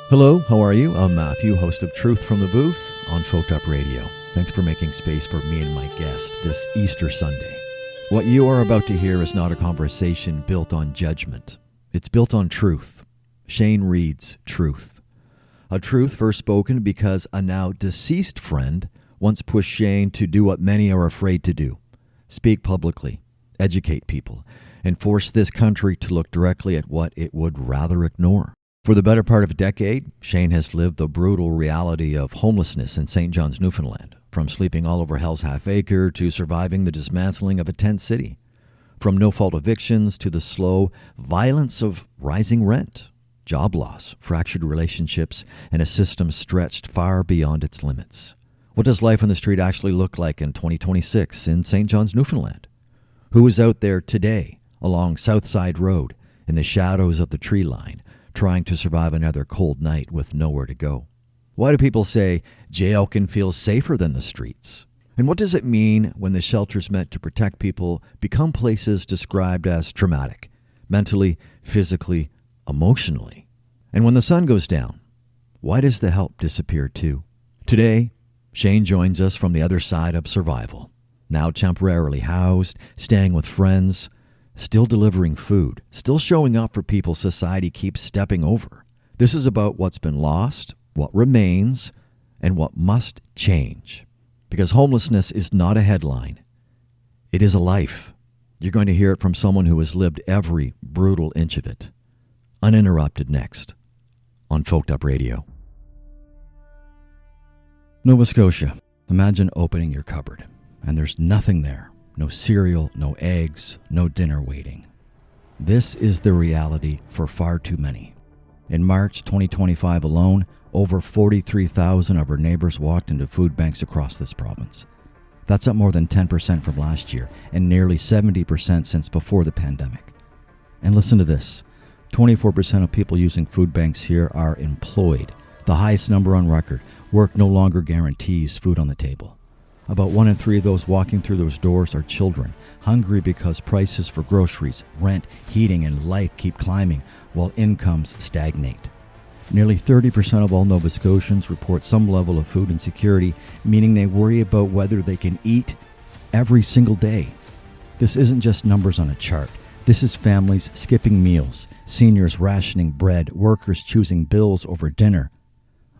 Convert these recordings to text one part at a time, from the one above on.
Hello, how are you? I'm Matthew, host of Truth from the Booth on Folk Up Radio. Thanks for making space for me and my guest this Easter Sunday. What you are about to hear is not a conversation built on judgment. It's built on truth. Shane Reed's truth. A truth first spoken because a now deceased friend once pushed Shane to do what many are afraid to do. Speak publicly, educate people, and force this country to look directly at what it would rather ignore. For the better part of a decade, Shane has lived the brutal reality of homelessness in St. John's, Newfoundland, from sleeping all over Hell's Half Acre to surviving the dismantling of a tent city, from no-fault evictions to the slow violence of rising rent, job loss, fractured relationships, and a system stretched far beyond its limits. What does life on the street actually look like in 2026 in St. John's, Newfoundland? Who is out there today along Southside Road in the shadows of the tree line, trying to survive another cold night with nowhere to go? Why do people say jail can feel safer than the streets? And what does it mean when the shelters meant to protect people become places described as traumatic, mentally, physically, emotionally? And when the sun goes down, why does the help disappear too? Today, Shane joins us from the other side of survival, now temporarily housed, staying with friends, still delivering food, still showing up for people society keeps stepping over. This is about what's been lost, what remains, and what must change. Because homelessness is not a headline. It is a life. You're going to hear it from someone who has lived every brutal inch of it. Uninterrupted next on Folk Up Radio. Nova Scotia. Imagine opening your cupboard and there's nothing there. No cereal, no eggs, no dinner waiting. This is the reality for far too many. In March 2025 alone, over 43,000 of our neighbors walked into food banks across this province. That's up more than 10% from last year and nearly 70% since before the pandemic. And listen to this, 24% of people using food banks here are employed, the highest number on record. Work no longer guarantees food on the table. About 1 in 3 of those walking through those doors are children, hungry because prices for groceries, rent, heating, and life keep climbing while incomes stagnate. Nearly 30% of all Nova Scotians report some level of food insecurity, meaning they worry about whether they can eat every single day. This isn't just numbers on a chart. This is families skipping meals, seniors rationing bread, workers choosing bills over dinner.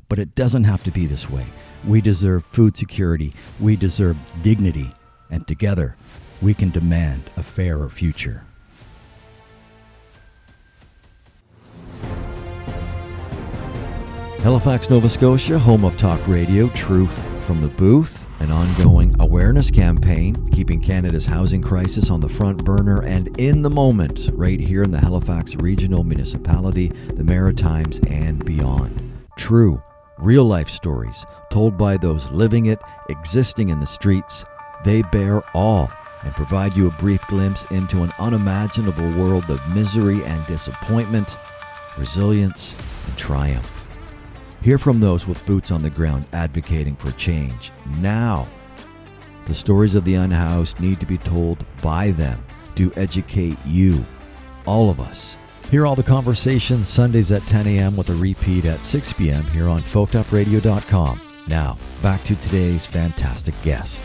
But it doesn't have to be this way. We deserve food security, we deserve dignity, and together we can demand a fairer future. Halifax, Nova Scotia, home of talk radio, Truth from the Booth, an ongoing awareness campaign keeping Canada's housing crisis on the front burner and in the moment right here in the Halifax Regional Municipality, the Maritimes, and beyond. True, real-life stories told by those living it, existing in the streets. They bear all and provide you a brief glimpse into an unimaginable world of misery and disappointment, resilience, and triumph. Hear from those with boots on the ground advocating for change now. The stories of the unhoused need to be told by them to educate you, all of us. Hear all the conversations Sundays at 10 a.m. with a repeat at 6 p.m. here on folkupradio.com. Now, back to today's fantastic guest.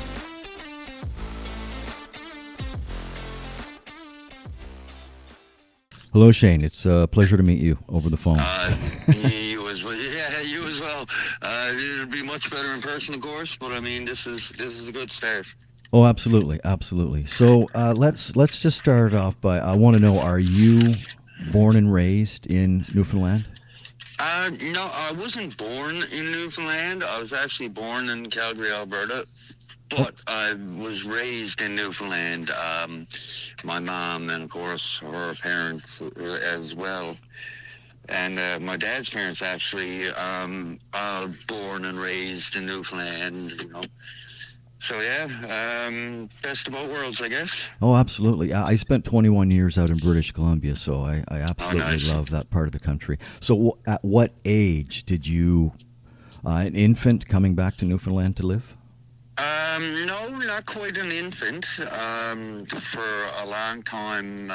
Hello, Shane. It's a pleasure to meet you over the phone. You as well. Yeah, you as well. It'd be much better in person, of course, but I mean, this is a good start. Oh, absolutely, absolutely. So let's just start off by, I want to know, are you born and raised in Newfoundland? No, I wasn't born in Newfoundland. I was actually born in Calgary, Alberta, but I was raised in Newfoundland. My mom and, of course, her parents as well. And my dad's parents actually are born and raised in Newfoundland, you know. So, yeah, best of both worlds, I guess. Oh, absolutely. I spent 21 years out in British Columbia, so I absolutely love that part of the country. So at what age did you, an infant coming back to Newfoundland to live? No, not quite an infant. For a long time,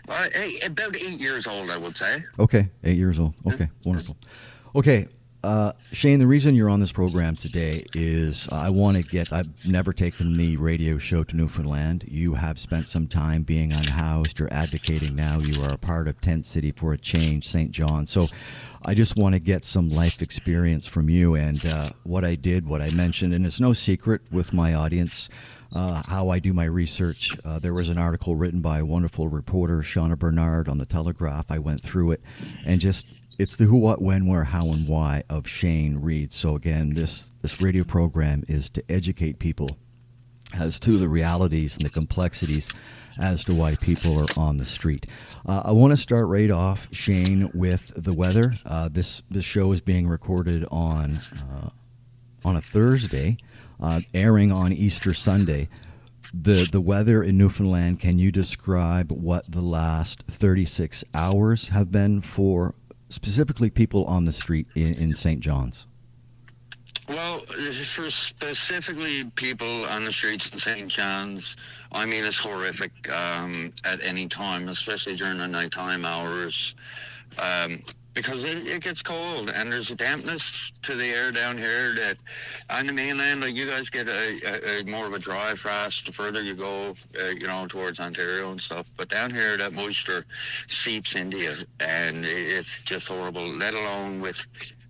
About 8 years old, I would say. Okay, 8 years old. Okay, wonderful. Okay, Shane, the reason you're on this program today is I want to get. I've never taken the radio show to Newfoundland. You have spent some time being unhoused. You're advocating now. You are a part of Tent City for a Change, St. John. So I just want to get some life experience from you. And what I did, what I mentioned, and it's no secret with my audience. How I do my research. There was an article written by a wonderful reporter, Shauna Bernard, on the Telegraph. I went through it, and just it's the who, what, when, where, how, and why of Shane Reed. So again, this radio program is to educate people as to the realities and the complexities as to why people are on the street. I want to start right off, Shane, with the weather. This show is being recorded on a Thursday. Airing on Easter Sunday. The weather in Newfoundland, can you describe what the last 36 hours have been for specifically people on the street in St. John's? Well, for specifically people on the streets in St. John's, I mean, it's horrific at any time, especially during the nighttime hours. Because it gets cold and there's a dampness to the air down here that on the mainland, like you guys get a more of a dry frost the further you go, towards Ontario and stuff. But down here, that moisture seeps into you and it's just horrible, let alone with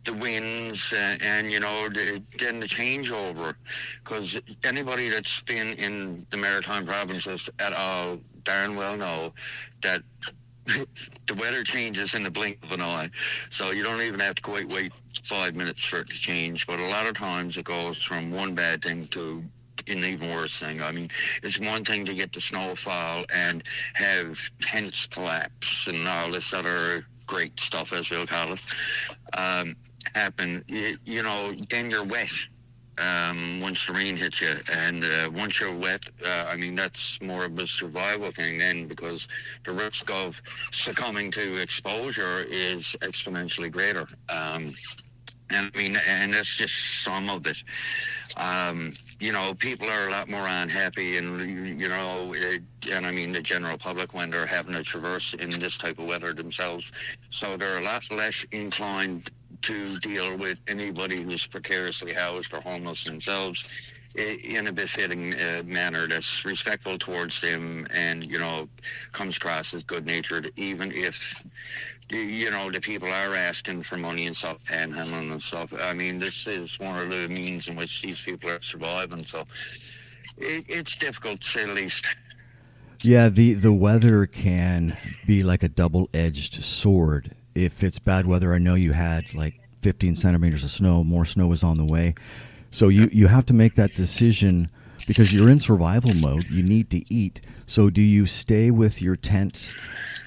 the winds and then the changeover. Because anybody that's been in the maritime provinces at all darn well know that the weather changes in the blink of an eye, so you don't even have to wait 5 minutes for it to change. But a lot of times it goes from one bad thing to an even worse thing. I mean, it's one thing to get the snowfall and have tents collapse and all this other great stuff, as we'll call it, happen. Then you're wet. Once the rain hits you, and once you're wet, that's more of a survival thing then, because the risk of succumbing to exposure is exponentially greater. And that's just some of it. People are a lot more unhappy, and the general public, when they're having to traverse in this type of weather themselves, so they're a lot less inclined to deal with anybody who's precariously housed or homeless themselves in a befitting manner that's respectful towards them and, comes across as good-natured, even if, the people are asking for money and stuff, panhandling and stuff. I mean, this is one of the means in which these people are surviving, so it's difficult, to say the least. Yeah, the weather can be like a double-edged sword. If it's bad weather, I know you had like 15 centimeters of snow. More snow is on the way. So you have to make that decision because you're in survival mode. You need to eat. So do you stay with your tent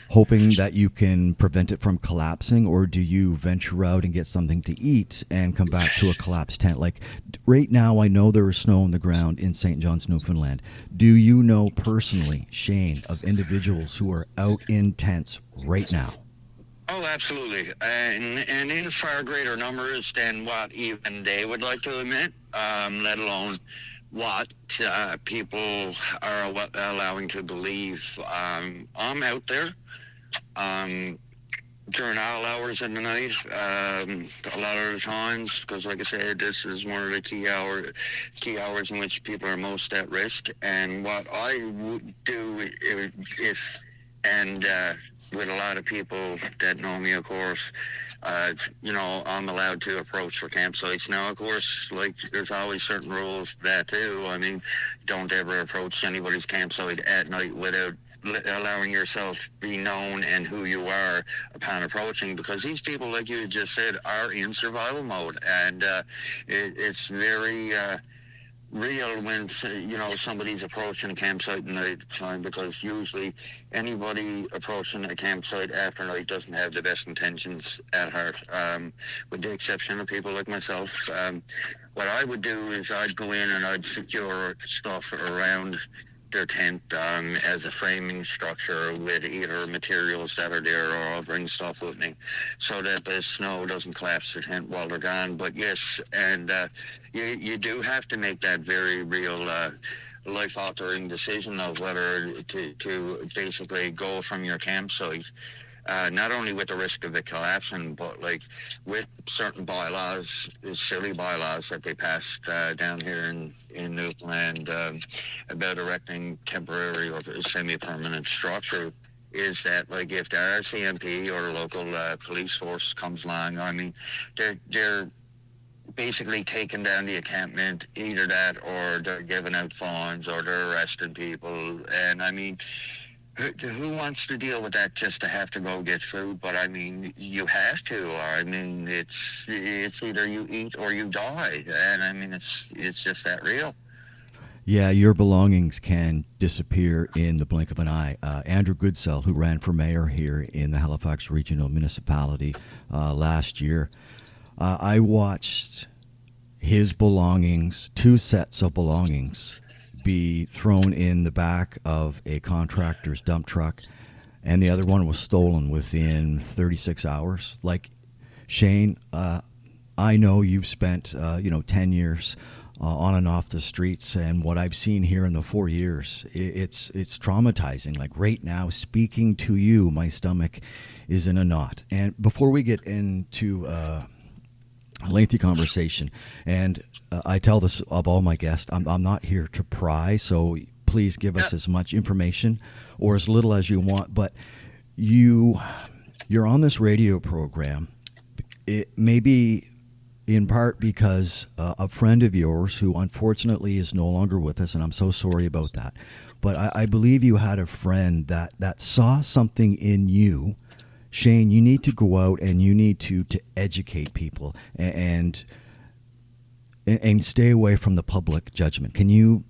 hoping that you can prevent it from collapsing, or do you venture out and get something to eat and come back to a collapsed tent? Like right now, I know there is snow on the ground in St. John's, Newfoundland. Do you know personally, Shane, of individuals who are out in tents right now? Oh, absolutely. And in far greater numbers than what even they would like to admit, let alone what people are allowing to believe. I'm out there during all hours of the night, a lot of the times, because like I said, this is one of the key hours in which people are most at risk. And what I would do if with a lot of people that know me, of course, I'm allowed to approach for campsites. Now, of course, like, there's always certain rules to that too. I mean, don't ever approach anybody's campsite at night without allowing yourself to be known and who you are upon approaching, because these people, like you just said, are in survival mode, and it's very real when somebody's approaching a campsite at night time, because usually anybody approaching a campsite after night doesn't have the best intentions at heart, with the exception of people like myself. What I would do is I'd go in and I'd secure stuff around their tent as a framing structure with either materials that are there, or I'll bring stuff with me so that the snow doesn't collapse the tent while they're gone. But yes, and you do have to make that very real life-altering decision of whether to basically go from your campsite, not only with the risk of it collapsing, but like with certain bylaws, silly bylaws that they passed down here in Newfoundland about erecting temporary or semi-permanent structure, is that like if the RCMP or the local police force comes along, I mean, they're basically taking down the encampment, either that or they're giving out fines or they're arresting people. And I mean, who wants to deal with that just to have to go get food? But I mean, you have to. Or I mean, it's either you eat or you die. And I mean, it's just that real. Yeah, your belongings can disappear in the blink of an eye. Andrew Goodsell, who ran for mayor here in the Halifax Regional Municipality last year, I watched his belongings, two sets of belongings, be thrown in the back of a contractor's dump truck, and the other one was stolen within 36 hours. Like, Shane, I know you've spent 10 years on and off the streets, and what I've seen here in the 4 years, it's traumatizing. Like right now, speaking to you, my stomach is in a knot. And before we get into a lengthy conversation, and I tell this of all my guests, I'm not here to pry, so please give us as much information or as little as you want. But you're on this radio program. It may be in part because a friend of yours who unfortunately is no longer with us, and I'm so sorry about that. But I believe you had a friend that saw something in you. Shane, you need to go out and you need to educate people and stay away from the public judgment. Can you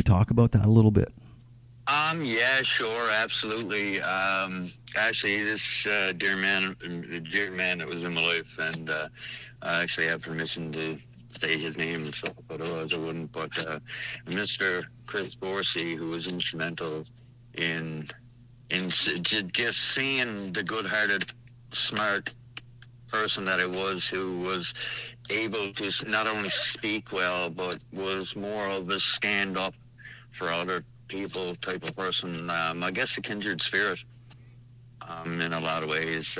talk about that a little bit? Yeah, sure, absolutely. Actually, this dear man that was in my life, and I actually have permission to say his name, so otherwise I wouldn't. But Mr. Chris Borsey, who was instrumental in just seeing the good-hearted, smart person that I was, who was able to not only speak well, but was more of a stand-up for other people type of person. I guess a kindred spirit in a lot of ways.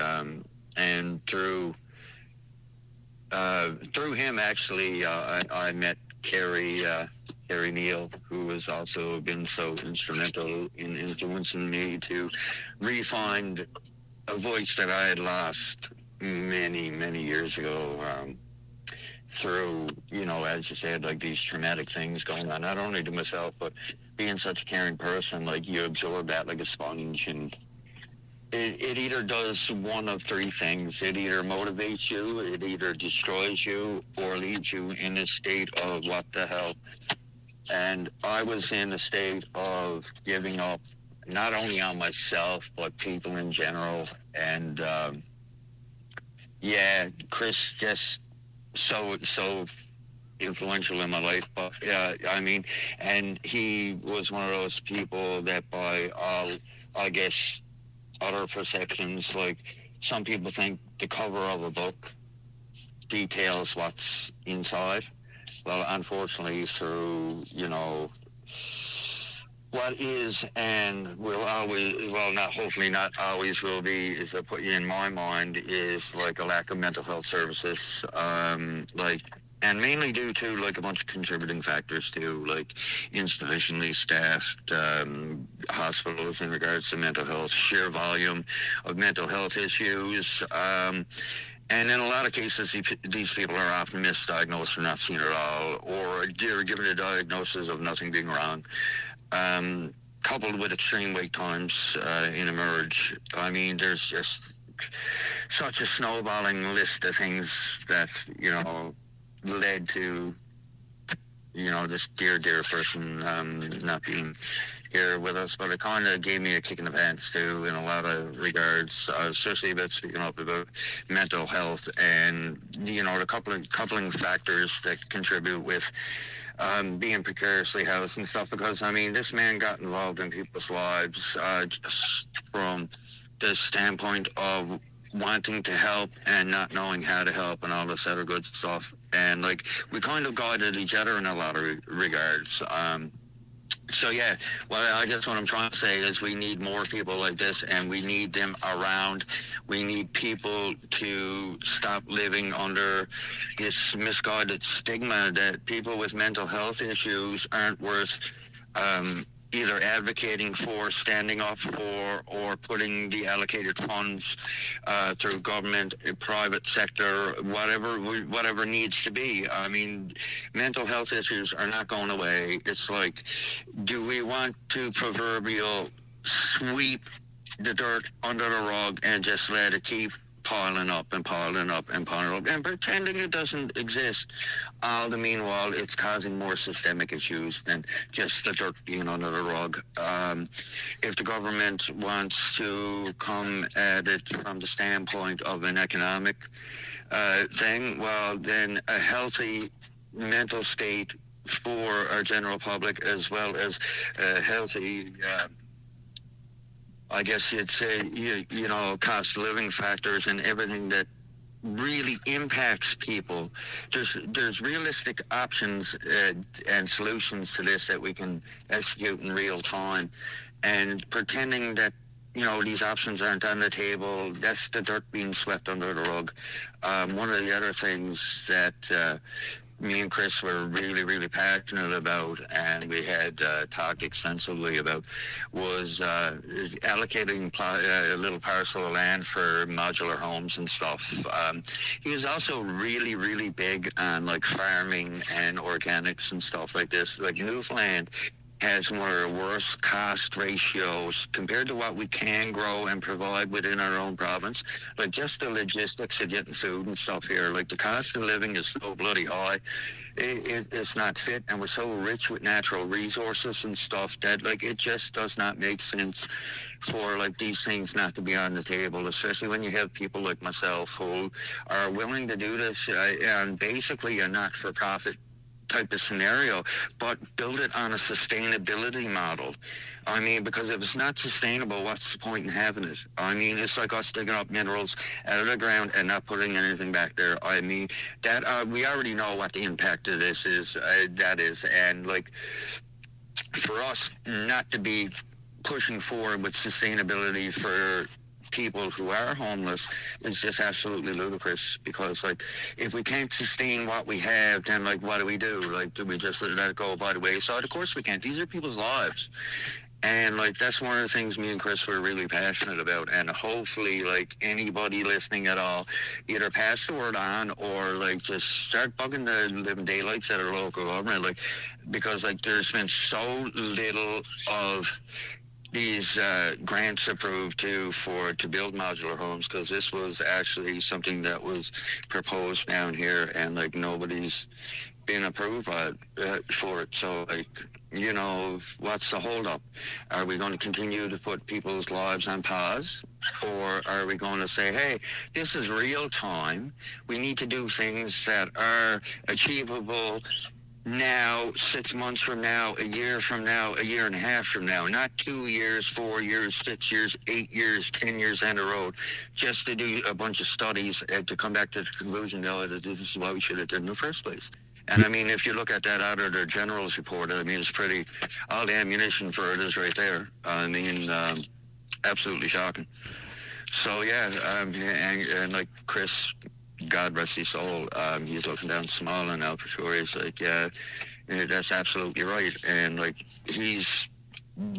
And through him, actually, I met Carrie Neal, who has also been so instrumental in influencing me to re-find a voice that I had lost many, many years ago. Through, as you said, like these traumatic things going on, not only to myself, but being such a caring person, like you absorb that like a sponge, and it either does one of three things. It either motivates you, it either destroys you, or leaves you in a state of what the hell. And I was in a state of giving up, not only on myself, but people in general. And Chris just so influential in my life. But I mean, and he was one of those people that by all, I guess, other perceptions, like some people think the cover of a book details what's inside. Well, unfortunately, through what is and will always, well, not hopefully not always will be, is I put you in my mind, is like a lack of mental health services, and mainly due to like a bunch of contributing factors too, like insufficiently staffed hospitals in regards to mental health, sheer volume of mental health issues. And in a lot of cases, these people are often misdiagnosed or not seen at all, or they're given a diagnosis of nothing being wrong. Coupled with extreme wait times in emerge. I mean, there's just such a snowballing list of things that, led to, this dear person not being here with us. But it kind of gave me a kick in the pants, too, in a lot of regards, especially about speaking up about mental health and, the coupling factors that contribute with being precariously housed and stuff, because I mean, this man got involved in people's lives just from the standpoint of wanting to help and not knowing how to help and all this other good stuff. And like, we kind of guided each other in a lot of regards. So yeah, well, I guess what I'm trying to say is we need more people like this, and we need them around. We need people to stop living under this misguided stigma that people with mental health issues aren't worth either advocating for, standing up for, or putting the allocated funds through government, private sector, whatever needs to be. I mean, mental health issues are not going away. It's like, do we want to proverbial sweep the dirt under the rug and just let it keep piling up and piling up and piling up and pretending it doesn't exist? All the meanwhile, it's causing more systemic issues than just the dirt being under the rug. If the government wants to come at it from the standpoint of an economic thing, well, then a healthy mental state for our general public, as well as a healthy I guess you'd say, you know, cost of living factors and everything that really impacts people. There's realistic options and solutions to this that we can execute in real time. And pretending that, you know, these options aren't on the table, that's the dirt being swept under the rug. One of the other things that me and Chris were really, really passionate about, and we had talked extensively about, was allocating a little parcel of land for modular homes and stuff. He was also really, really big on like farming and organics and stuff like this. Like Newfoundland has one of the worst cost ratios compared to what we can grow and provide within our own province. Like just the logistics of getting food and stuff here, like the cost of living is so bloody high. It's not fit, and we're so rich with natural resources and stuff that like it just does not make sense for like these things not to be on the table, especially when you have people like myself who are willing to do this and basically a not-for-profit type of scenario, but build it on a sustainability model. I mean, because if it's not sustainable, what's the point in having it? I mean, it's like us digging up minerals out of the ground and not putting anything back there. I mean, that we already know what the impact of this is. That is, and like for us not to be pushing forward with sustainability for people who are homeless is just absolutely ludicrous, because like if we can't sustain what we have, then like what do? Like, do we just let it go by the wayside? Of course we can't. These are people's lives. And like that's one of the things me and Chris were really passionate about, and hopefully like anybody listening at all either pass the word on or like just start bugging the living daylights at our local government, like because like there's been so little of these grants approved to build modular homes, because this was actually something that was proposed down here, and like nobody's been approved for it. So like, you know, what's the holdup? Are we going to continue to put people's lives on pause, or are we going to say, hey, this is real time, we need to do things that are achievable now, 6 months from now, a year from now, a year and a half from now, not 2 years, 4 years, 6 years, 8 years, 10 years down the road, just to do a bunch of studies and to come back to the conclusion that this is what we should have done in the first place. And I mean, if you look at that Auditor General's report, I mean, it's pretty, all the ammunition for it is right there. I mean, absolutely shocking. So yeah, and like Chris, God rest his soul, he's looking down smiling now for sure. He's like, yeah, that's absolutely right. And like, he's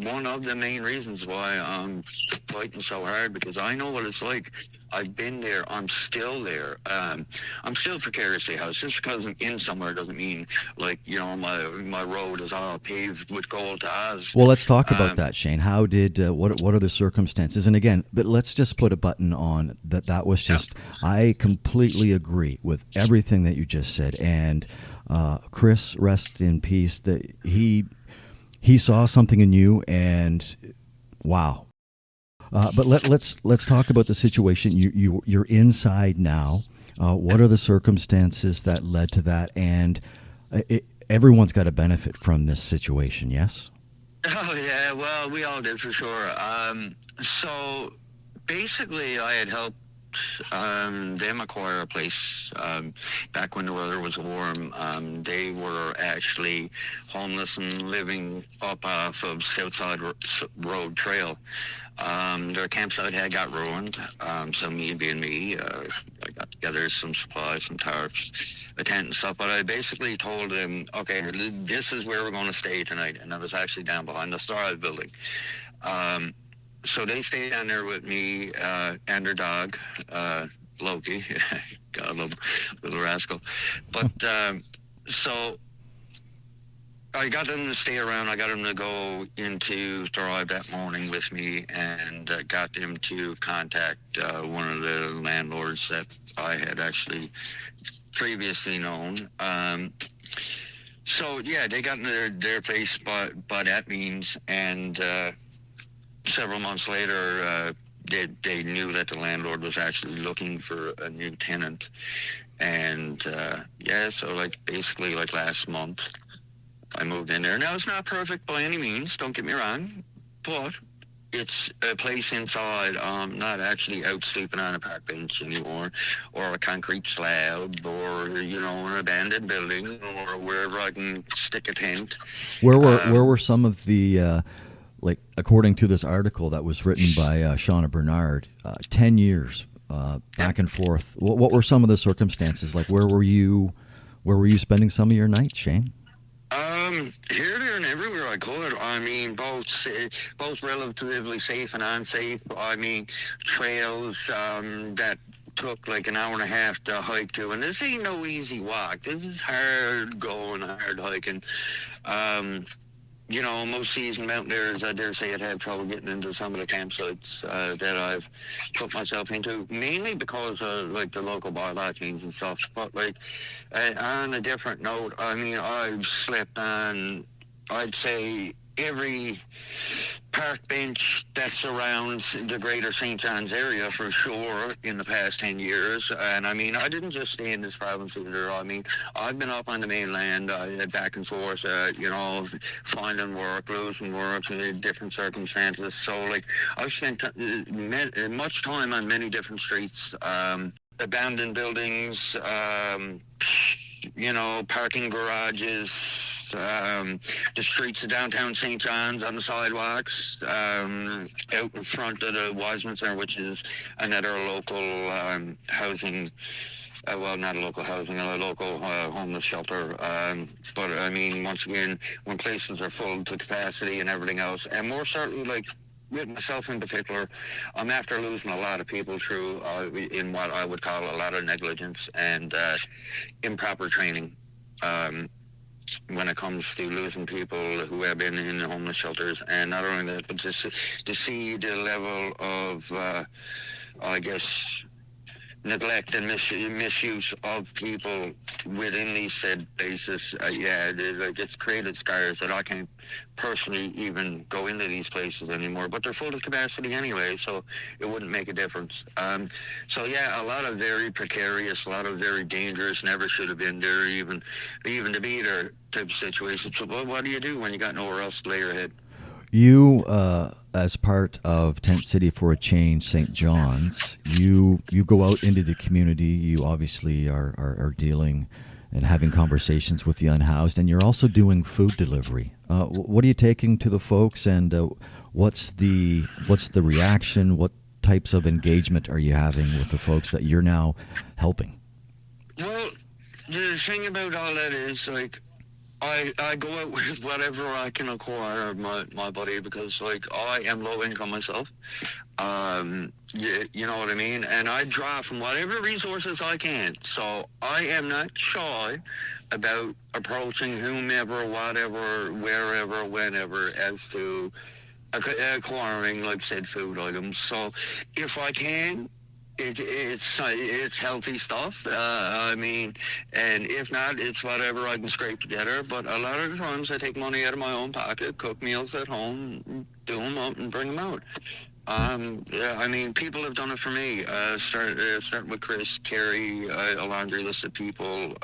one of the main reasons why I'm fighting so hard, because I know what it's like. I've been there. I'm still there. I'm still precariously housed. Just because I'm in somewhere doesn't mean like, you know, my road is all paved with gold to Oz. Well, let's talk about that, Shane. How did what are the circumstances? And again, but let's just put a button on that. That was just. Yeah. I completely agree with everything that you just said. And Chris, rest in peace. That he saw something in you, and wow. But let's talk about the situation. You're inside now. What are the circumstances that led to that? And everyone's got to benefit from this situation. Yes. Oh yeah, well we all did for sure. So basically, I had helped them acquire a place back when the weather was warm. They were actually homeless and living up off of Southside Road Trail. Their campsite had got ruined, so me being me, I got together some supplies, some tarps, a tent and stuff, but I basically told them, okay, this is where we're going to stay tonight, and I was actually down behind the Starlight building. So they stayed down there with me and their dog, Loki. God, little rascal. But so I got them to stay around. I got them to go into Thrive that morning with me, and got them to contact one of the landlords that I had actually previously known. So yeah, they got in their place by that means, and several months later, they knew that the landlord was actually looking for a new tenant, and yeah, so like basically like last month, I moved in there. Now, it's not perfect by any means, don't get me wrong, but it's a place inside. I'm not actually out sleeping on a park bench anymore, or a concrete slab, or, you know, an abandoned building, or wherever I can stick a tent. Where were some of the, like, according to this article that was written by Shauna Bernard, 10 years back and forth. What were some of the circumstances? Like, where were you spending some of your nights, Shane? Here, there, and everywhere I could. I mean, both relatively safe and unsafe. I mean, trails that took like an hour and a half to hike to, and this ain't no easy walk. This is hard going, hard hiking. You know, most seasoned mountaineers, I dare say, I'd have trouble getting into some of the campsites that I've put myself into, mainly because of, like, the local bylaws and stuff. But, like, on a different note, I mean, I've slept on, I'd say, every park bench that surrounds the greater St. John's area for sure in the past 10 years. And I mean, I didn't just stay in this province either. I mean, I've been up on the mainland, back and forth, you know, finding work, losing work in different circumstances. So, like, I've spent much time on many different streets, abandoned buildings, you know, parking garages, the streets of downtown St. John's on the sidewalks, out in front of the Wiseman Center, which is another local housing, well, not a local housing, a local homeless shelter. But, I mean, once again, when places are full to capacity and everything else, and more certainly, like, with myself in particular, I'm after losing a lot of people through in what I would call a lot of negligence and improper training. When it comes to losing people who have been in homeless shelters, and not only that, but just to see the level of, I guess, neglect and misuse of people within these said places, yeah, it's created scars that I can't personally even go into these places anymore, but they're full to capacity anyway, so it wouldn't make a difference. So yeah, a lot of very precarious, a lot of very dangerous, never should have been there even to be there type of situations. So what do you do when you got nowhere else to lay your head? You, as part of Tent City for a Change, St. John's, you go out into the community. You obviously are dealing and having conversations with the unhoused, and you're also doing food delivery. What are you taking to the folks, and what's the reaction? What types of engagement are you having with the folks that you're now helping? Well, the thing about all that is, like, I go out with whatever I can acquire, my buddy, because, like, I am low income myself. You know what I mean? And I draw from whatever resources I can. So I am not shy about approaching whomever, whatever, wherever, whenever, as to acquiring, like, said food items. So if I can, it's healthy stuff. I mean, and if not, it's whatever I can scrape together. But a lot of the times, I take money out of my own pocket, cook meals at home, do them out, and bring them out. Yeah, I mean, people have done it for me. Starting with Chris, Carrie, a laundry list of people.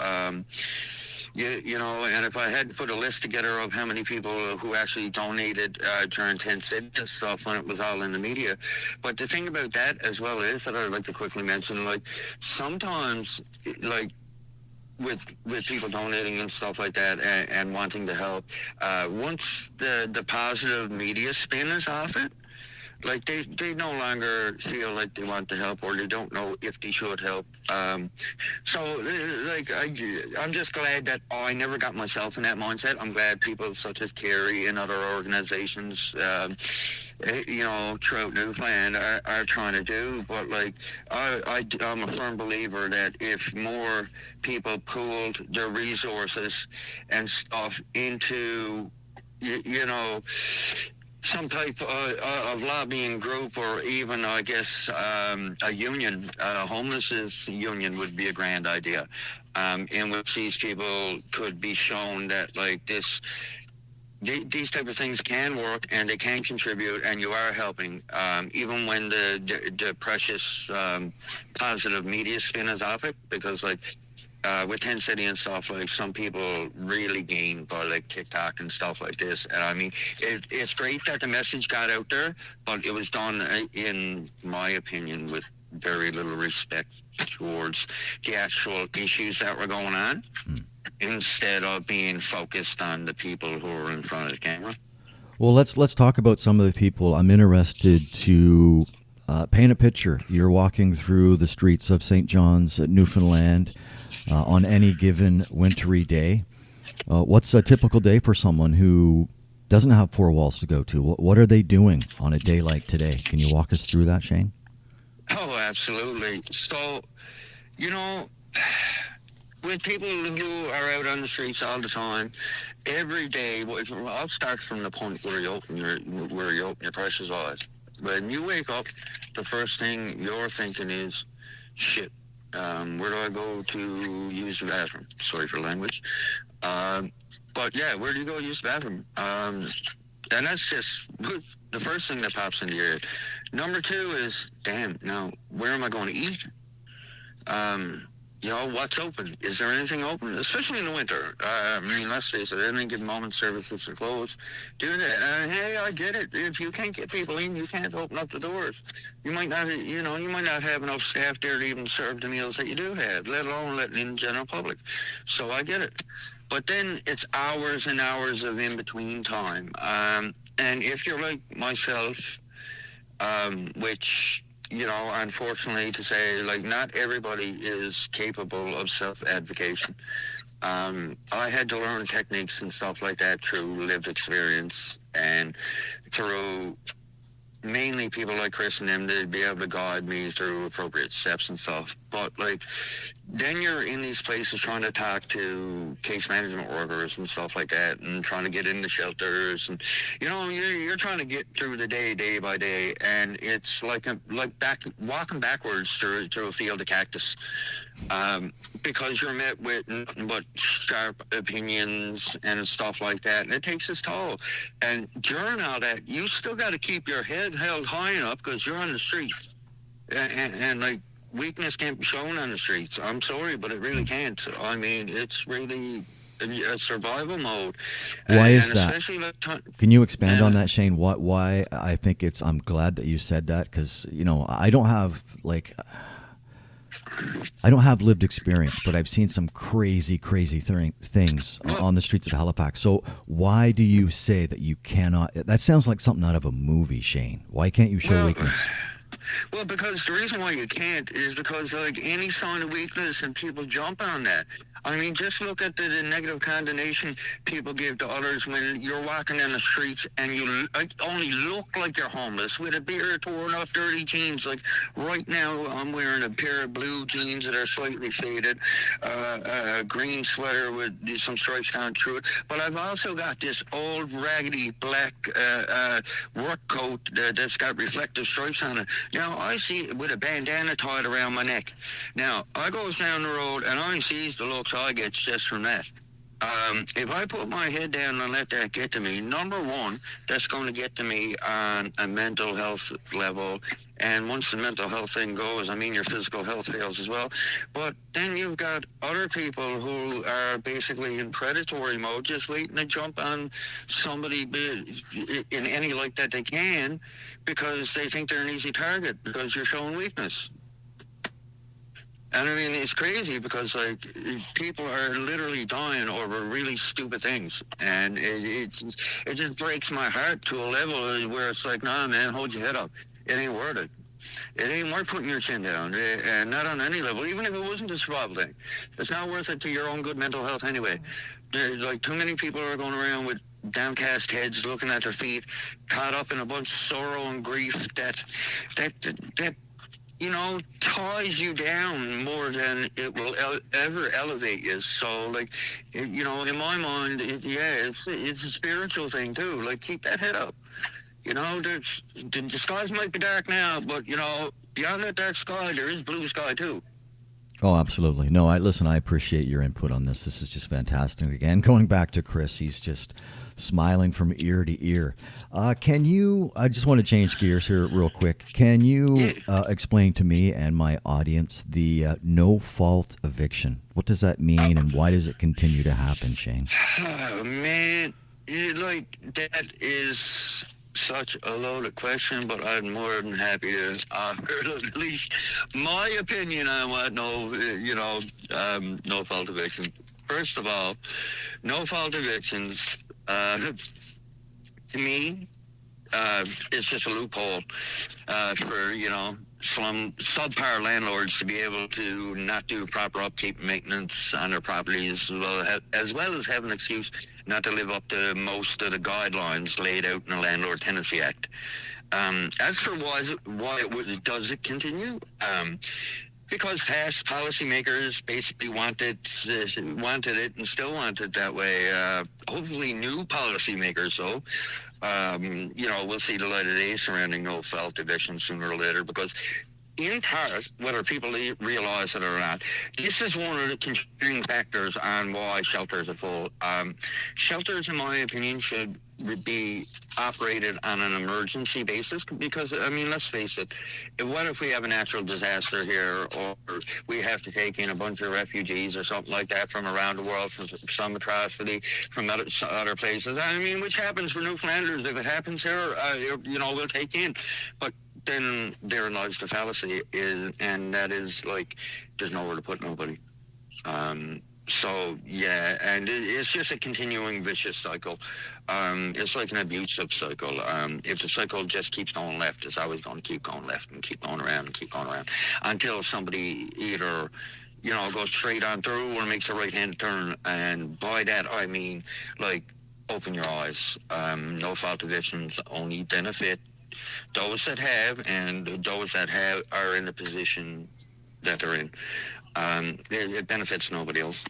you know, and if I had to put a list together of how many people who actually donated during Tent City and stuff when it was all in the media. But the thing about that as well is that I'd like to quickly mention, like, sometimes, like, with people donating and stuff like that and wanting to help, once the positive media spin is off it, like they no longer feel like they want to help, or they don't know if they should help. So like I'm just glad that I never got myself in that mindset. I'm glad people such as Kerry and other organizations, you know, throughout Newfoundland are trying to do. But like I'm a firm believer that if more people pooled their resources and stuff into, you know, some type of lobbying group, or even, I guess, a union, a homelessness union would be a grand idea, in which these people could be shown that, like, these type of things can work and they can contribute, and you are helping, even when the precious positive media spin is off it, because, like, with Tent City and stuff, like, some people really gain by, like, TikTok and stuff like this. And I mean, it's great that the message got out there, but it was done, in my opinion, with very little respect towards the actual issues that were going on, instead of being focused on the people who were in front of the camera. Well, let's talk about some of the people. I'm interested to paint a picture. You're walking through the streets of St. John's, Newfoundland, on any given wintry day. What's a typical day for someone who doesn't have four walls to go to? What are they doing on a day like today? Can you walk us through that, Shane? Oh, absolutely. So, you know, with people who are out on the streets all the time, every day, I'll start from the point where you open your precious eyes. When you wake up, the first thing you're thinking is, shit, where do I go to use the bathroom? Sorry for language. But yeah, where do you go use the bathroom? And that's just the first thing that pops into your head. Number two is, damn, now, where am I going to eat? You know, what's open? Is there anything open? Especially in the winter. I mean, let's face it, at any given moment, services are closed. Do that. Hey, I get it. If you can't get people in, you can't open up the doors. You might not, you know, you might not have enough staff there to even serve the meals that you do have, let alone letting in the general public. So I get it. But then it's hours and hours of in-between time. And if you're like myself, which, you know, unfortunately to say, like, not everybody is capable of self-advocation. I had to learn techniques and stuff like that through lived experience and through mainly people like Chris and them to be able to guide me through appropriate steps and stuff. But, like, then you're in these places trying to talk to case management workers and stuff like that, and trying to get into shelters, and, you know, you're trying to get through the day by day, and it's like walking backwards through a field of cactus, because you're met with nothing but sharp opinions and stuff like that, and it takes its toll. And during all that, you still got to keep your head held high enough, because you're on the street, and like, weakness can't be shown on the streets. I'm sorry, but it really can't. I mean, it's really a survival mode. Why is that? Especially like Can you expand on that, Shane? Why I think I'm glad that you said that, because, you know, I don't have lived experience, but I've seen some crazy things on the streets of Halifax. So why do you say that you cannot? That sounds like something out of a movie, Shane. Why can't you show weakness? Well, because the reason why you can't is because, like, any sign of weakness, and people jump on that. I mean, just look at the negative condemnation people give to others when you're walking in the streets and you only look like you're homeless with a beard, torn off, dirty jeans. Like, right now, I'm wearing a pair of blue jeans that are slightly faded, a green sweater with some stripes down through it. But I've also got this old, raggedy, black work coat that's got reflective stripes on it. Now, I see it with a bandana tied around my neck. Now, I goes down the road and I sees the looks I get just from that. If I put my head down and let that get to me, number one, that's going to get to me on a mental health level. And once the mental health thing goes, I mean, your physical health fails as well. But then you've got other people who are basically in predatory mode, just waiting to jump on somebody in any light that they can because they think they're an easy target because you're showing weakness. And I mean, it's crazy because like people are literally dying over really stupid things, and it just breaks my heart to a level where it's like, nah, man, hold your head up. It ain't worth it. It ain't worth putting your chin down, and not on any level. Even if it wasn't a survival thing, it's not worth it to your own good mental health anyway. Like too many people are going around with downcast heads, looking at their feet, caught up in a bunch of sorrow and grief that ties you down more than it will ever elevate you. So, like, in my mind, it's a spiritual thing too. Like, keep that head up. The skies might be dark now, but beyond that dark sky, there is blue sky too. Oh, absolutely. No, I appreciate your input on this. This is just fantastic. Again, going back to Chris, he's just smiling from ear to ear. I just want to change gears here real quick. Can you explain to me and my audience the no-fault eviction? What does that mean, and why does it continue to happen, Shane? Oh, man, that is such a loaded question, but I'm more than happy to offer at least my opinion on what no fault eviction. First of all, no fault evictions, to me, it's just a loophole for subpar landlords to be able to not do proper upkeep and maintenance on their properties, as well as have an excuse not to live up to most of the guidelines laid out in the Landlord Tenancy Act. As for why does it continue? Because past policymakers basically wanted it and still want it that way. Hopefully new policymakers, though, we'll see the light of day surrounding no fault eviction sooner or later, because in part, whether people realize it or not, this is one of the contributing factors on why shelters are full. Shelters, in my opinion, should be operated on an emergency basis because, I mean, let's face it, what if we have a natural disaster here, or we have to take in a bunch of refugees or something like that from around the world, from some atrocity, from other places? I mean, which happens for Newfoundlanders. If it happens here, we'll take in. But then therein lies the fallacy, and that is, like, there's nowhere to put nobody. So, yeah, and it's just a continuing vicious cycle. It's like an abusive cycle. If the cycle just keeps going left, it's always going to keep going left and keep going around and keep going around until somebody either, goes straight on through or makes a right-hand turn. And by that, I mean, like, open your eyes. No fault evictions only benefit those that have, and those that are in the position that they're in. It benefits nobody else.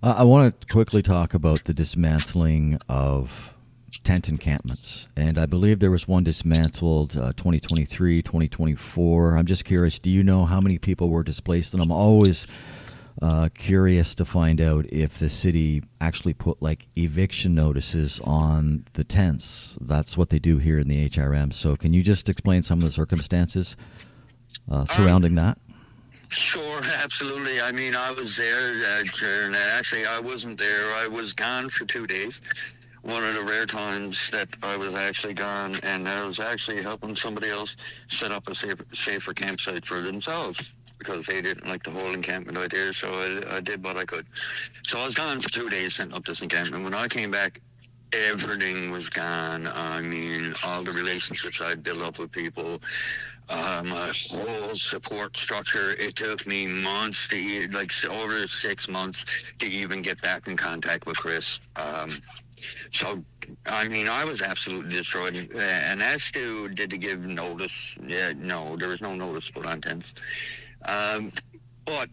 I want to quickly talk about the dismantling of tent encampments. And I believe there was one dismantled 2023, 2024. I'm just curious, do you know how many people were displaced? And I'm always curious to find out if the city actually put like eviction notices on the tents. That's what they do here in the HRM. So can you just explain some of the circumstances surrounding that? Sure, absolutely. I mean, I was there, and actually I wasn't there. I was gone for 2 days. One of the rare times that I was actually gone, and I was actually helping somebody else set up a safer campsite for themselves, because they didn't like the whole encampment idea, so I did what I could. So I was gone for 2 days setting up this encampment. When I came back, everything was gone. I mean, all the relationships I'd built up with people, my whole support structure, it took me months over 6 months to even get back in contact with Chris. So, I mean, I was absolutely destroyed. And as to, did they give notice? Yeah, no, there was no notice put on tents. But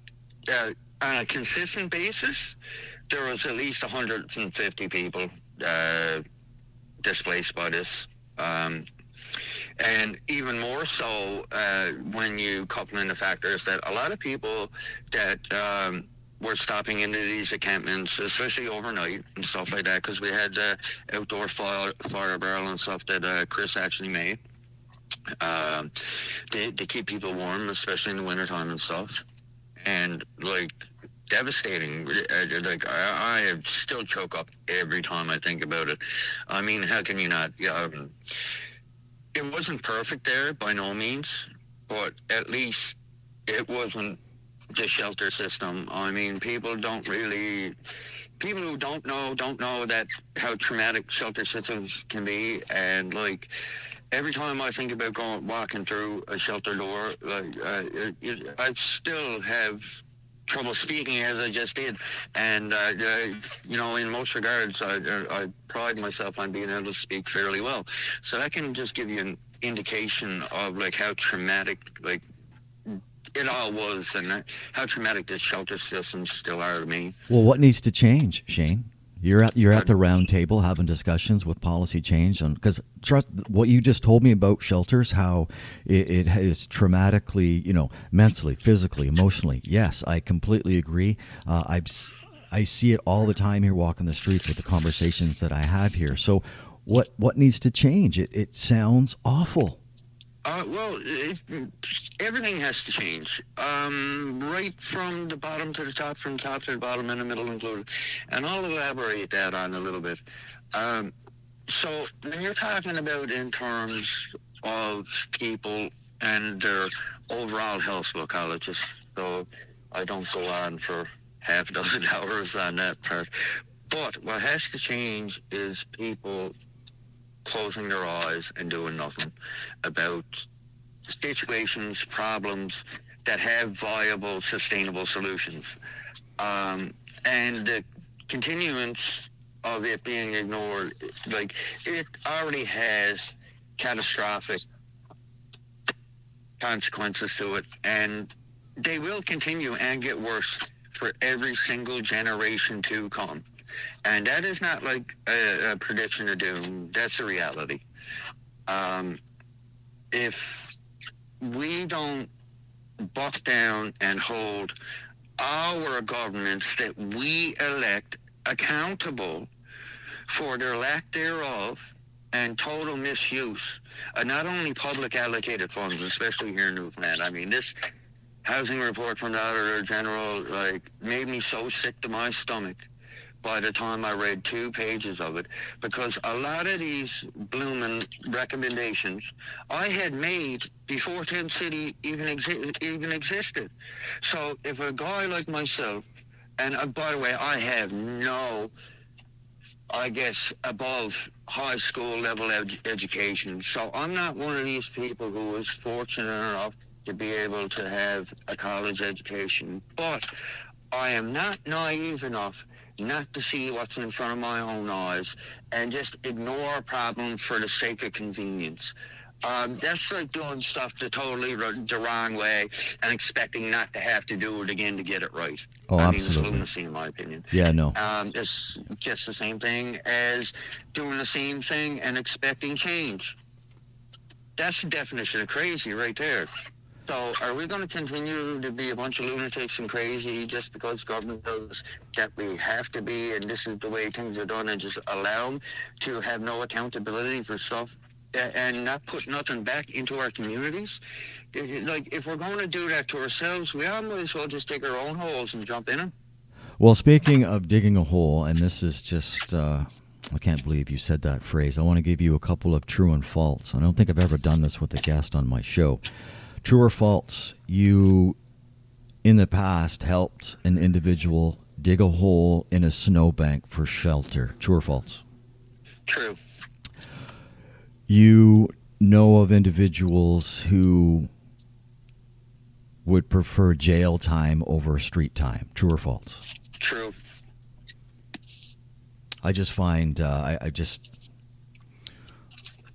on a consistent basis, there was at least 150 people displaced by this. And even more so when you couple in the factors that a lot of people that were stopping into these encampments, especially overnight and stuff like that, because we had outdoor fire barrel and stuff that Chris actually made uh, to keep people warm, especially in the wintertime and stuff. And like devastating. Like I still choke up every time I think about it. I mean, how can you not? It wasn't perfect there by no means, but at least it wasn't the shelter system. I mean, people who don't know that how traumatic shelter systems can be. And like every time I think about walking through a shelter door, like I still have trouble speaking as I just did. And in most regards, I pride myself on being able to speak fairly well. So that can just give you an indication of like how traumatic like it all was, and how traumatic the shelter systems still are to me. Well, what needs to change, Shane? You're at the round table having discussions with policy change, and because trust what you just told me about shelters, how it is traumatically, mentally, physically, emotionally. Yes, I completely agree. I see it all the time here, walking the streets with the conversations that I have here. So, what needs to change? It sounds awful. Well, everything has to change, right from the bottom to the top, from top to the bottom, and the middle included. And I'll elaborate that on a little bit. So when you're talking about in terms of people and their overall health, we'll call it, just so I don't go on for half a dozen hours on that part. But what has to change is people closing their eyes and doing nothing about situations, problems that have viable, sustainable solutions. And the continuance of it being ignored, like it already has catastrophic consequences to it, and they will continue and get worse for every single generation to come. And that is not like a prediction of doom. That's a reality. If we don't buck down and hold our governments that we elect accountable for their lack thereof and total misuse of not only public allocated funds, especially here in Newfoundland. I mean, this housing report from the Auditor General made me so sick to my stomach by the time I read 2 pages of it, because a lot of these blooming recommendations I had made before Tent City even existed. So if a guy like myself, and by the way, I have no, I guess, above high school level education, so I'm not one of these people who was fortunate enough to be able to have a college education, but I am not naive enough not to see what's in front of my own eyes and just ignore a problem for the sake of convenience. That's like doing stuff the wrong way and expecting not to have to do it again to get it right. Oh, I absolutely. mean, it's lunacy in my opinion. Yeah, no. It's just the same thing as doing the same thing and expecting change. That's the definition of crazy right there. So are we going to continue to be a bunch of lunatics and crazy just because government does that we have to be, and this is the way things are done, and just allow them to have no accountability for stuff and not put nothing back into our communities? If we're going to do that to ourselves, we all might as well just dig our own holes and jump in them. Well, speaking of digging a hole, and this is just, I can't believe you said that phrase. I want to give you a couple of true and false. I don't think I've ever done this with a guest on my show. True or false, you, in the past, helped an individual dig a hole in a snowbank for shelter. True or false? True. You know of individuals who would prefer jail time over street time. True or false? True. I just find, I just,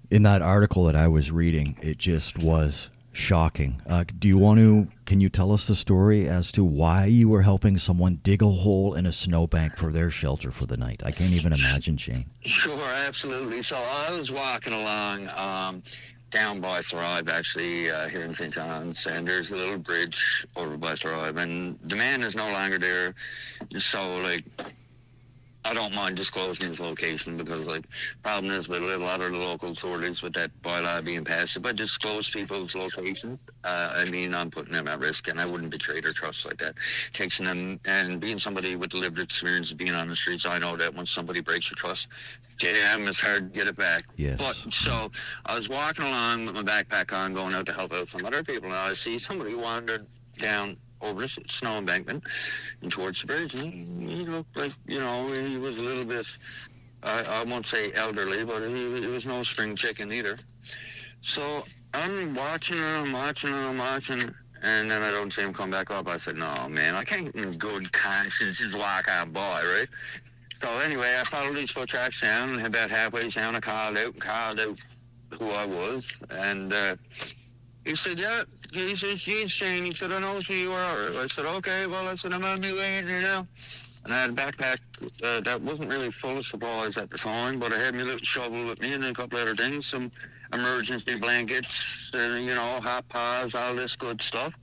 in that article that I was reading, it just was shocking. Can you tell us the story as to why you were helping someone dig a hole in a snowbank for their shelter for the night? I can't even imagine, Shane. Sure, absolutely. So I was walking along down by Thrive, actually, here in St. John's, and there's a little bridge over by Thrive, and the man is no longer there. So, like, I don't mind disclosing his location because, like, problem is with a lot of the local authorities with that bylaw being passed. If I disclose people's locations, I mean, I'm putting them at risk, and I wouldn't betray their trust like that. Taking them, and being somebody with the lived experience of being on the streets, I know that when somebody breaks your trust, damn, it's hard to get it back. Yes. But so I was walking along with my backpack on, going out to help out some other people, and I see somebody wandered down over the snow embankment and towards the bridge. And he looked like, he was a little bit, I won't say elderly, but he was no spring chicken either. So I'm watching, and then I don't see him come back up. I said, no, man, I can't in good conscience just walk on by, right? So anyway, I followed these foot tracks down, and about halfway down, I called out who I was, and he said, yeah. He said, geez, Shane. He said, I know who you are. I said, okay, well, I said, I'm on my way in here now. And I had a backpack that wasn't really full of supplies at the time, but I had my little shovel with me and a couple other things, some emergency blankets, hot paws, all this good stuff.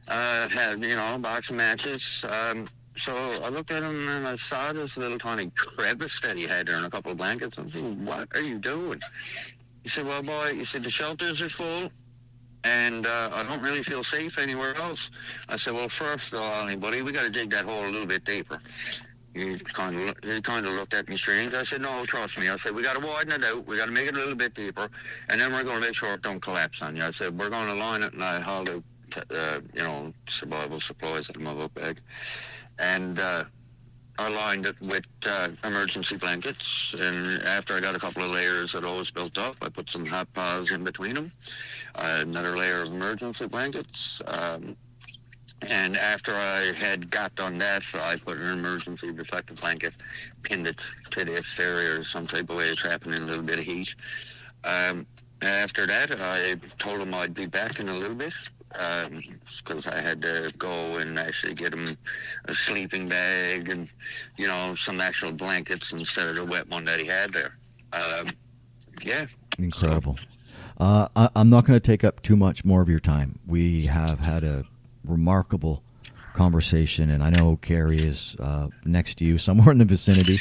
Had, a box of matches. So I looked at him and I saw this little tiny crevice that he had there and a couple of blankets. I said, what are you doing? He said, well, boy, he said, the shelters are full. And I don't really feel safe anywhere else. I said, well, first of all, buddy, we got to dig that hole a little bit deeper. He kind of looked at me strange. I said, no, trust me. I said, we got to widen it out. We got to make it a little bit deeper. And then we're going to make sure it don't collapse on you. I said, we're going to line it. And I hauled out, survival supplies out of my book bag. And I lined it with emergency blankets, and after I got a couple of layers of those built up, I put some hot paws in between them, another layer of emergency blankets, and after I had got done that, I put an emergency reflective blanket, pinned it to the exterior some type of way, trapping in a little bit of heat. After that, I told him I'd be back in a little bit, because I had to go and actually get him a sleeping bag and, some actual blankets instead of the wet one that he had there. Yeah. Incredible. I'm not going to take up too much more of your time. We have had a remarkable conversation, and I know Carrie is next to you, somewhere in the vicinity.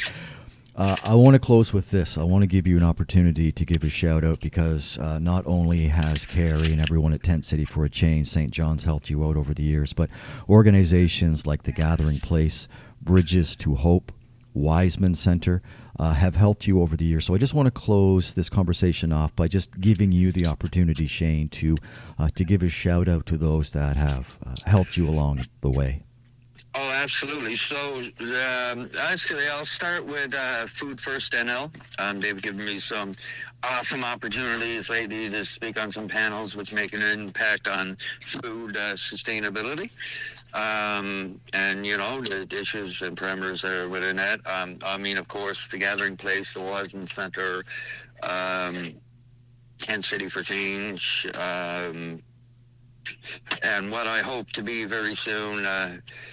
I want to close with this. I want to give you an opportunity to give a shout out because not only has Carrie and everyone at Tent City for a Change, St. John's, helped you out over the years, but organizations like The Gathering Place, Bridges to Hope, Wiseman Center have helped you over the years. So I just want to close this conversation off by just giving you the opportunity, Shane, to give a shout out to those that have helped you along the way. Oh, absolutely. So, actually, I'll start with Food First NL. They've given me some awesome opportunities lately to speak on some panels which make an impact on food sustainability. And, the issues and parameters that are within that. Of course, The Gathering Place, the Wiseman Center, Tent City for Change, and what I hope to be very soon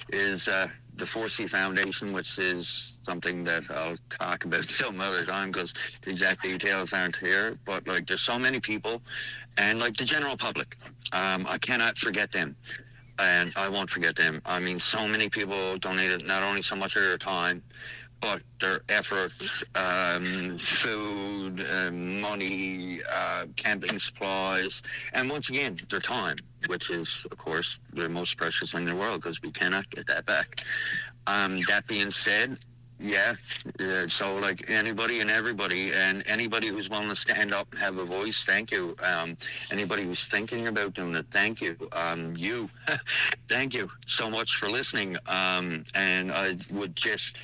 is the 4C Foundation, which is something that I'll talk about some other time because the exact details aren't here. But, there's so many people, and, the general public, I cannot forget them, and I won't forget them. So many people donated not only so much of their time, but their efforts, food, money, camping supplies, and once again, their time, which is, of course, the most precious thing in the world because we cannot get that back. That being said, so anybody and everybody, and anybody who's willing to stand up and have a voice, thank you. Anybody who's thinking about doing it, thank you. You, thank you so much for listening. And I would just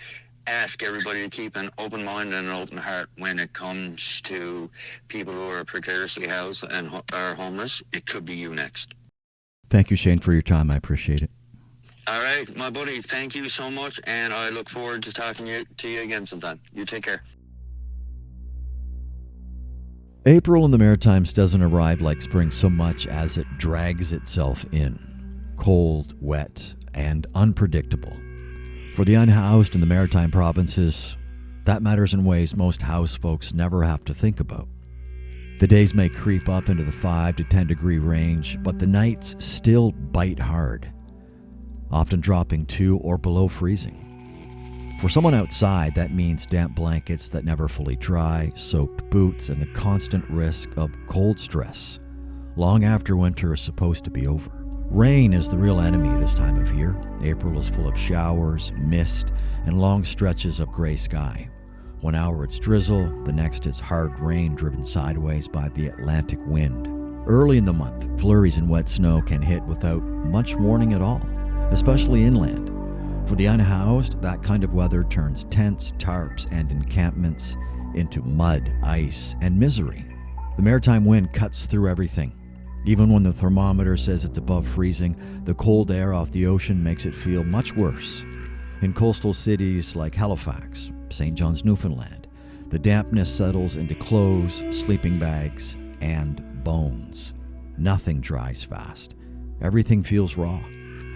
ask everybody to keep an open mind and an open heart when it comes to people who are precariously housed and are homeless. It could be you next. Thank you, Shane, for your time. I appreciate it. All right, my buddy, thank you so much, and I look forward to talking to you again sometime. You take care. April in the Maritimes doesn't arrive like spring so much as it drags itself in. Cold, wet, and unpredictable. For the unhoused in the Maritime provinces, that matters in ways most house folks never have to think about. The days may creep up into the 5 to 10 degree range, but the nights still bite hard, often dropping to or below freezing. For someone outside, that means damp blankets that never fully dry, soaked boots, and the constant risk of cold stress long after winter is supposed to be over. Rain is the real enemy this time of year. April is full of showers, mist, and long stretches of gray sky. One hour it's drizzle, the next is hard rain driven sideways by the Atlantic wind. Early in the month, flurries and wet snow can hit without much warning at all, especially inland. For the unhoused, that kind of weather turns tents, tarps, and encampments into mud, ice, and misery. The maritime wind cuts through everything. Even when the thermometer says it's above freezing, the cold air off the ocean makes it feel much worse. In coastal cities like Halifax, St. John's, Newfoundland, the dampness settles into clothes, sleeping bags, and bones. Nothing dries fast. Everything feels raw.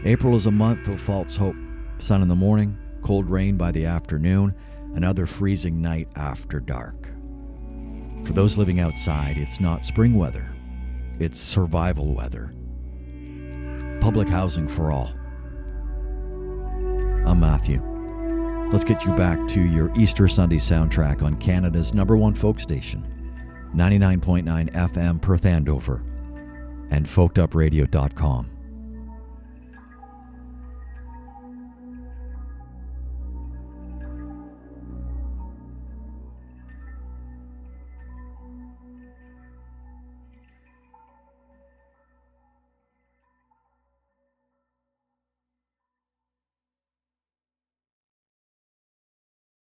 April is a month of false hope. Sun in the morning, cold rain by the afternoon, another freezing night after dark. For those living outside, it's not spring weather. It's survival weather. Public housing for all. I'm Matthew. Let's get you back to your Easter Sunday soundtrack on Canada's #1 folk station, 99.9 FM Perth Andover, and folkedupradio.com.